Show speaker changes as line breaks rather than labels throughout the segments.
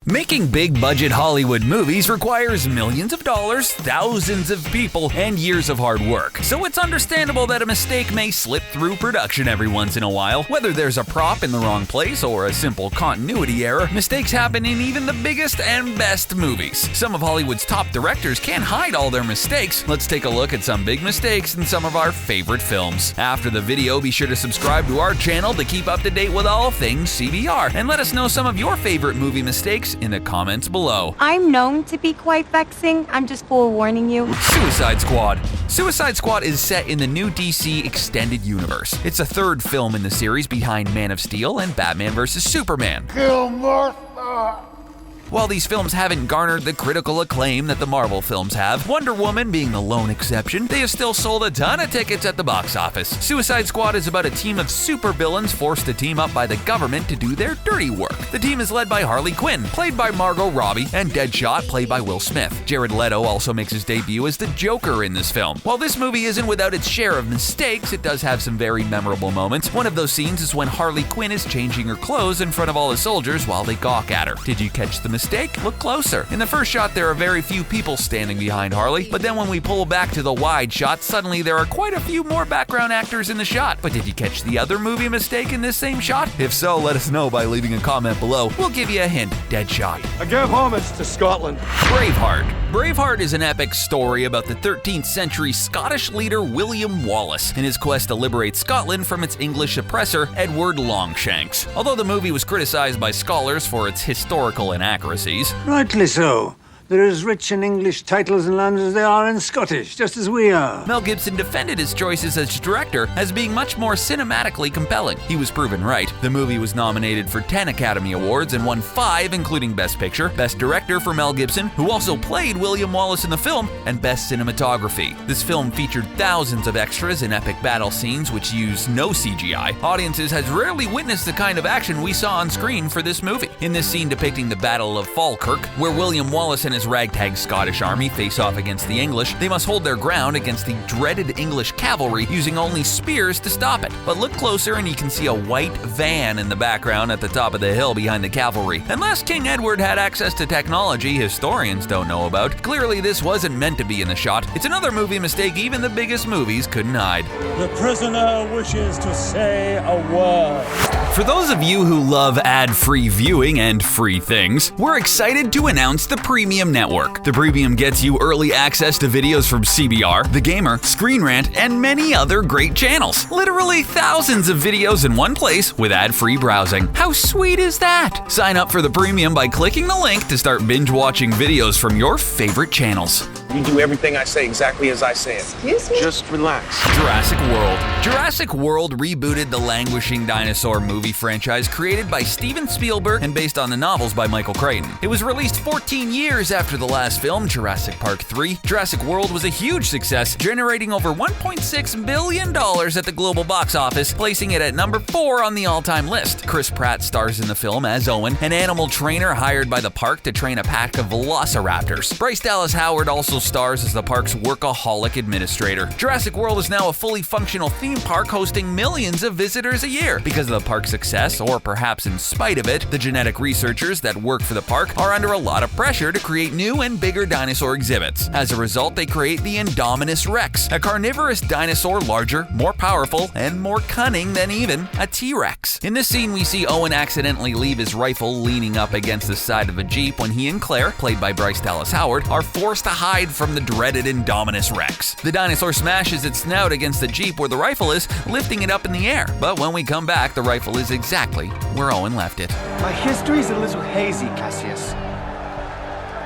Making big-budget Hollywood movies requires millions of dollars, thousands of people, and years of hard work. So it's understandable that a mistake may slip through production every once in a while. Whether there's a prop in the wrong place or a simple continuity error, mistakes happen in even the biggest and best movies. Some of Hollywood's top directors can't hide all their mistakes. Let's take a look at some big mistakes in some of our favorite films. After the video, be sure to subscribe to our channel to keep up to date with all things CBR, and let us know some of your favorite movie mistakes in the comments below.
I'm known to be quite vexing. I'm just forewarning you.
Suicide Squad. Suicide Squad is set in the new DC Extended Universe. It's a third film in the series behind Man of Steel and Batman vs. Superman.
Kill Martha!
While these films haven't garnered the critical acclaim that the Marvel films have, Wonder Woman being the lone exception, they have still sold a ton of tickets at the box office. Suicide Squad is about a team of supervillains forced to team up by the government to do their dirty work. The team is led by Harley Quinn, played by Margot Robbie, and Deadshot, played by Will Smith. Jared Leto also makes his debut as the Joker in this film. While this movie isn't without its share of mistakes, it does have some very memorable moments. One of those scenes is when Harley Quinn is changing her clothes in front of all the soldiers while they gawk at her. Did you catch the mistake? Look closer. In the first shot, there are very few people standing behind Harley, but then when we pull back to the wide shot, suddenly there are quite a few more background actors in the shot. But did you catch the other movie mistake in this same shot? If so, let us know by leaving a comment below. We'll give you a hint. Deadshot.
I give homage to Scotland.
Braveheart. Braveheart is an epic story about the 13th century Scottish leader William Wallace and his quest to liberate Scotland from its English oppressor Edward Longshanks. Although the movie was criticized by scholars for its historical inaccuracies,
Rightly so. They're as rich in English titles and lands as they are in Scottish, just as we are.
Mel Gibson defended his choices as director as being much more cinematically compelling. He was proven right. The movie was nominated for 10 Academy Awards and won 5, including Best Picture, Best Director for Mel Gibson, who also played William Wallace in the film, and Best Cinematography. This film featured thousands of extras and epic battle scenes which used no CGI. Audiences has rarely witnessed the kind of action we saw on screen for this movie. In this scene depicting the Battle of Falkirk, where William Wallace and his ragtag Scottish army face off against the English, they must hold their ground against the dreaded English cavalry using only spears to stop it. But look closer and you can see a white van in the background at the top of the hill behind the cavalry. Unless King Edward had access to technology historians don't know about, clearly this wasn't meant to be in the shot. It's another movie mistake even the biggest movies couldn't hide.
The prisoner wishes to say a word.
For those of you who love ad-free viewing and free things, we're excited to announce the Premium Network. The Premium gets you early access to videos from CBR, The Gamer, Screen Rant, and many other great channels. Literally thousands of videos in one place with ad-free browsing. How sweet is that? Sign up for the Premium by clicking the link to start binge-watching videos from your favorite channels.
You do everything I say exactly as I say it.
Excuse me?
Just relax.
Jurassic World. Jurassic World rebooted the languishing dinosaur movie franchise created by Steven Spielberg and based on the novels by Michael Crichton. It was released 14 years after the last film, Jurassic Park 3. Jurassic World was a huge success, generating over $1.6 billion at the global box office, placing it at number 4 on the all-time list. Chris Pratt stars in the film as Owen, an animal trainer hired by the park to train a pack of velociraptors. Bryce Dallas Howard also stars as the park's workaholic administrator. Jurassic World is now a fully functional theme park hosting millions of visitors a year. Because of the park's success, or perhaps in spite of it, the genetic researchers that work for the park are under a lot of pressure to create new and bigger dinosaur exhibits. As a result, they create the Indominus Rex, a carnivorous dinosaur larger, more powerful, and more cunning than even a T-Rex. In this scene, we see Owen accidentally leave his rifle leaning up against the side of a Jeep when he and Claire, played by Bryce Dallas Howard, are forced to hide from the dreaded Indominus Rex. The dinosaur smashes its snout against the Jeep where the rifle is, lifting it up in the air. But when we come back, the rifle is exactly where Owen left it.
My history's a little hazy, Cassius.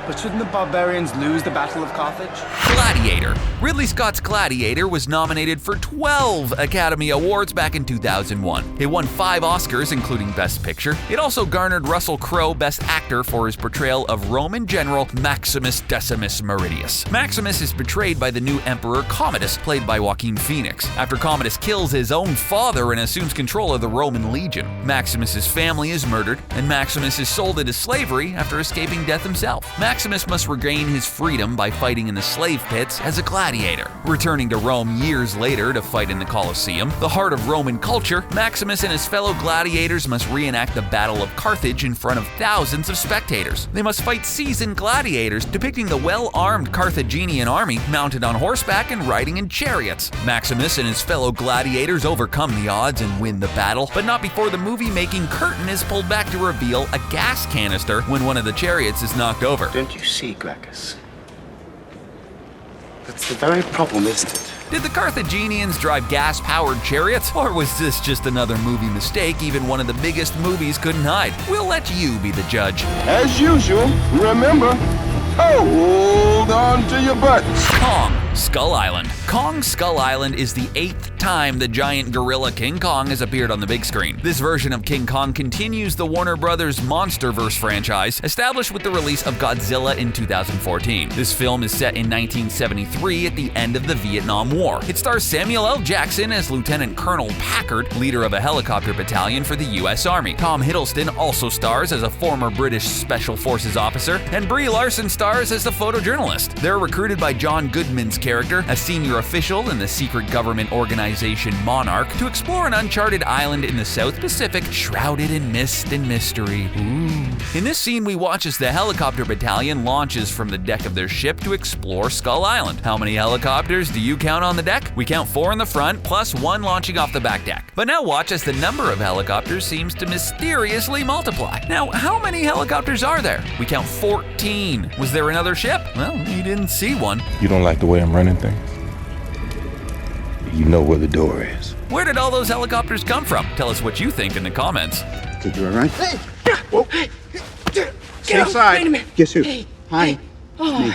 But shouldn't the barbarians lose the Battle of Carthage?
Gladiator. Ridley Scott's Gladiator was nominated for 12 Academy Awards back in 2001. It won 5 Oscars, including Best Picture. It also garnered Russell Crowe Best Actor for his portrayal of Roman general Maximus Decimus Meridius. Maximus is portrayed by the new Emperor Commodus, played by Joaquin Phoenix. After Commodus kills his own father and assumes control of the Roman legion, Maximus's family is murdered, and Maximus is sold into slavery after escaping death himself. Maximus Maximus must regain his freedom by fighting in the slave pits as a gladiator. Returning to Rome years later to fight in the Colosseum, the heart of Roman culture, Maximus and his fellow gladiators must reenact the Battle of Carthage in front of thousands of spectators. They must fight seasoned gladiators, depicting the well-armed Carthaginian army mounted on horseback and riding in chariots. Maximus and his fellow gladiators overcome the odds and win the battle, but not before the movie-making curtain is pulled back to reveal a gas canister when one of the chariots is knocked over.
Don't you see, Gracchus? That's the very problem, isn't it?
Did the Carthaginians drive gas-powered chariots, or was this just another movie mistake even one of the biggest movies couldn't hide? We'll let you be the judge.
As usual, remember, hold on to your butts.
Kong Skull Island. Kong Skull Island is the 8th time the giant gorilla King Kong has appeared on the big screen. This version of King Kong continues the Warner Brothers MonsterVerse franchise, established with the release of Godzilla in 2014. This film is set in 1973 at the end of the Vietnam War. It stars Samuel L. Jackson as Lieutenant Colonel Packard, leader of a helicopter battalion for the U.S. Army. Tom Hiddleston also stars as a former British Special Forces officer, and Brie Larson stars as the photojournalist. They're recruited by John Goodman's character, a senior official in the secret government organization Monarch, to explore an uncharted island in the South Pacific shrouded in mist and mystery. Ooh. In this scene, we watch as the helicopter battalion launches from the deck of their ship to explore Skull Island. How many helicopters do you count on the deck? We count 4 in the front, plus 1 launching off the back deck. But now watch as the number of helicopters seems to mysteriously multiply. Now, how many helicopters are there? We count 14. Was there another ship? Well, you didn't see one.
You don't like the way I'm running things? You know where the door is.
Where did all those helicopters come from? Tell us what you think in the comments.
Did you all right?
Hey! Whoa! Hey!
Stay aside.
Wait a minute.
Guess who?
Hey!
Hi.
Hey. Oh.
Me.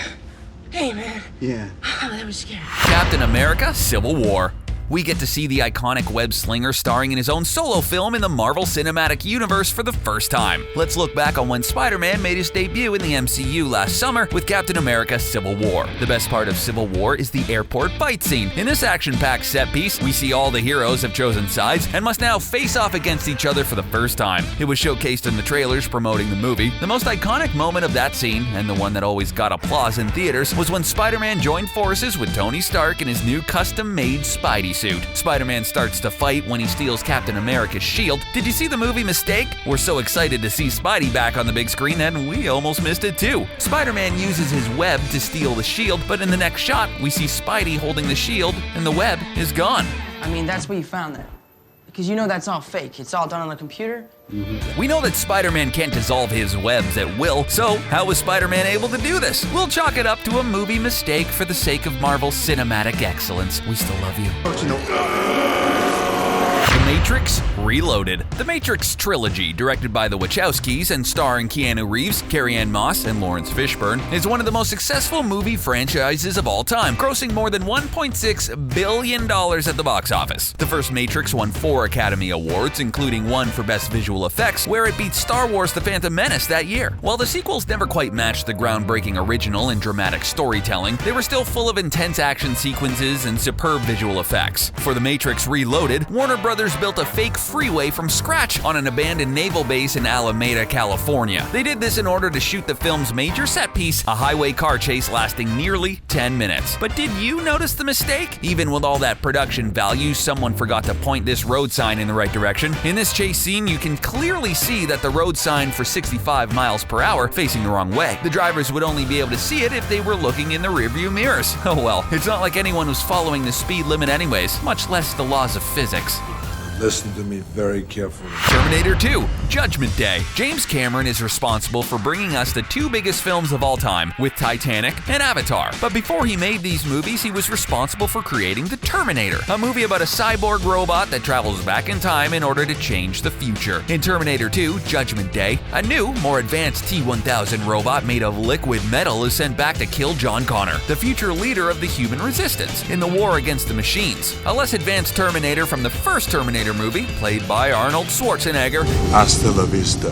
Hey, man.
Yeah.
Oh, that was scary.
Captain America: Civil War. We get to see the iconic web slinger starring in his own solo film in the Marvel Cinematic Universe for the first time. Let's look back on when Spider-Man made his debut in the MCU last summer with Captain America: Civil War. The best part of Civil War is the airport fight scene. In this action-packed set piece, we see all the heroes have chosen sides and must now face off against each other for the first time. It was showcased in the trailers promoting the movie. The most iconic moment of that scene, and the one that always got applause in theaters, was when Spider-Man joined forces with Tony Stark in his new custom-made Spidey suit. Spider-Man starts to fight when he steals Captain America's shield. Did you see the movie mistake? We're so excited to see Spidey back on the big screen that we almost missed it too. Spider-Man uses his web to steal the shield, but in the next shot, we see Spidey holding the shield and the web is gone.
I mean, that's where you found that. Because you know that's all fake. It's all done on the computer.
We know that Spider-Man can't dissolve his webs at will, so how was Spider-Man able to do this? We'll chalk it up to a movie mistake for the sake of Marvel's cinematic excellence. We still love you. The Matrix Reloaded. The Matrix trilogy, directed by the Wachowskis and starring Keanu Reeves, Carrie-Anne Moss, and Lawrence Fishburne, is one of the most successful movie franchises of all time, grossing more than $1.6 billion at the box office. The first Matrix won 4 Academy Awards, including 1 for Best Visual Effects, where it beat Star Wars: The Phantom Menace that year. While the sequels never quite matched the groundbreaking original in dramatic storytelling, they were still full of intense action sequences and superb visual effects. For The Matrix Reloaded, Warner Brothers built a fake freeway from scratch on an abandoned naval base in Alameda, California. They did this in order to shoot the film's major set piece, a highway car chase lasting nearly 10 minutes. But did you notice the mistake? Even with all that production value, someone forgot to point this road sign in the right direction. In this chase scene, you can clearly see that the road sign for 65 miles per hour facing the wrong way. The drivers would only be able to see it if they were looking in the rearview mirrors. Oh well, it's not like anyone was following the speed limit anyways, much less the laws of physics.
Listen to me very carefully.
Terminator 2, Judgment Day. James Cameron is responsible for bringing us the 2 biggest films of all time, with Titanic and Avatar. But before he made these movies, he was responsible for creating The Terminator, a movie about a cyborg robot that travels back in time in order to change the future. In Terminator 2, Judgment Day, a new, more advanced T-1000 robot made of liquid metal is sent back to kill John Connor, the future leader of the human resistance, in the war against the machines. A less advanced Terminator from the first Terminator movie, played by Arnold Schwarzenegger,
Hasta la vista,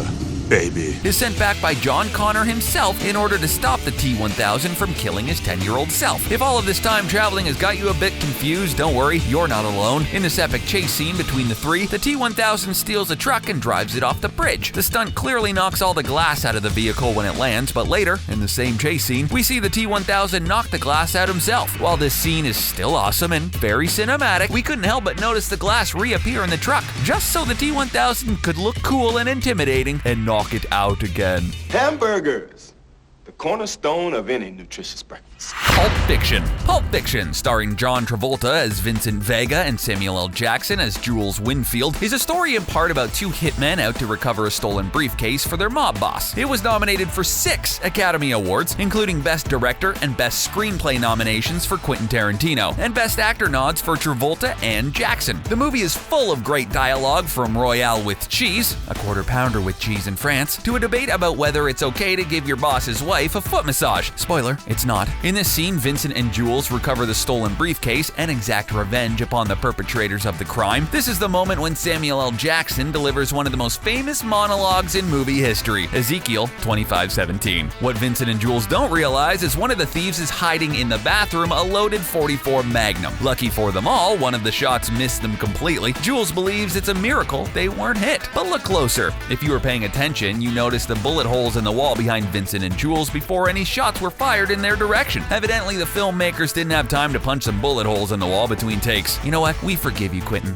baby.
is sent back by John Connor himself in order to stop the T-1000 from killing his 10-year-old self. If all of this time traveling has got you a bit confused, don't worry, you're not alone. In this epic chase scene between the three, the T-1000 steals a truck and drives it off the bridge. The stunt clearly knocks all the glass out of the vehicle when it lands, but later, in the same chase scene, we see the T-1000 knock the glass out himself. While this scene is still awesome and very cinematic, we couldn't help but notice the glass reappear in the truck, just so the T-1000 could look cool and intimidating and knock it out again.
Hamburgers, the cornerstone of any nutritious breakfast.
Pulp Fiction. Pulp Fiction, starring John Travolta as Vincent Vega and Samuel L. Jackson as Jules Winfield, is a story in part about two hitmen out to recover a stolen briefcase for their mob boss. It was nominated for 6 Academy Awards, including Best Director and Best Screenplay nominations for Quentin Tarantino, and Best Actor nods for Travolta and Jackson. The movie is full of great dialogue, from Royale with cheese, a quarter pounder with cheese in France, to a debate about whether it's okay to give your boss's wife a foot massage. Spoiler, it's not. In this scene, Vincent and Jules recover the stolen briefcase and exact revenge upon the perpetrators of the crime. This is the moment when Samuel L. Jackson delivers one of the most famous monologues in movie history, Ezekiel 25:17. What Vincent and Jules don't realize is one of the thieves is hiding in the bathroom a loaded .44 Magnum. Lucky for them all, one of the shots missed them completely. Jules believes it's a miracle they weren't hit. But look closer. If you were paying attention, you noticed the bullet holes in the wall behind Vincent and Jules before any shots were fired in their direction. Evidently, the filmmakers didn't have time to punch some bullet holes in the wall between takes. You know what? We forgive you, Quentin.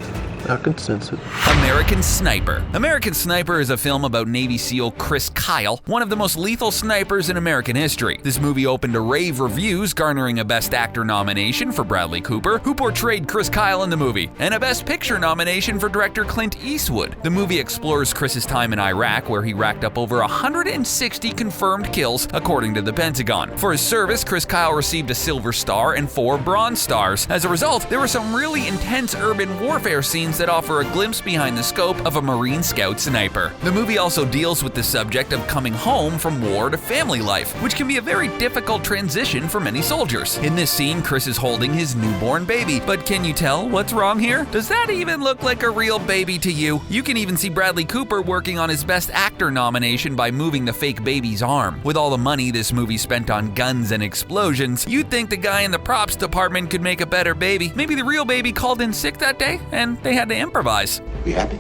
I can sense it.
American Sniper. American Sniper is a film about Navy SEAL Chris Kyle, one of the most lethal snipers in American history. This movie opened to rave reviews, garnering a Best Actor nomination for Bradley Cooper, who portrayed Chris Kyle in the movie, and a Best Picture nomination for director Clint Eastwood. The movie explores Chris's time in Iraq, where he racked up over 160 confirmed kills, according to the Pentagon. For his service, Chris Kyle received a Silver Star and 4 Bronze Stars. As a result, there were some really intense urban warfare scenes that offer a glimpse behind the scope of a Marine Scout sniper. The movie also deals with the subject of coming home from war to family life, which can be a very difficult transition for many soldiers. In this scene, Chris is holding his newborn baby, but can you tell what's wrong here? Does that even look like a real baby to you? You can even see Bradley Cooper working on his Best Actor nomination by moving the fake baby's arm. With all the money this movie spent on guns and explosions, you'd think the guy in the props department could make a better baby. Maybe the real baby called in sick that day and they had to improvise.
We happy?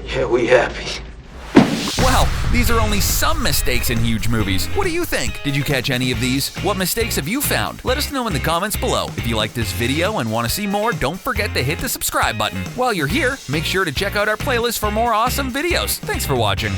Yeah, we happy.
Wow, these are only some mistakes in huge movies. What do you think? Did you catch any of these? What mistakes have you found? Let us know in the comments below. If you like this video and want to see more, don't forget to hit the subscribe button. While you're here, make sure to check out our playlist for more awesome videos. Thanks for watching.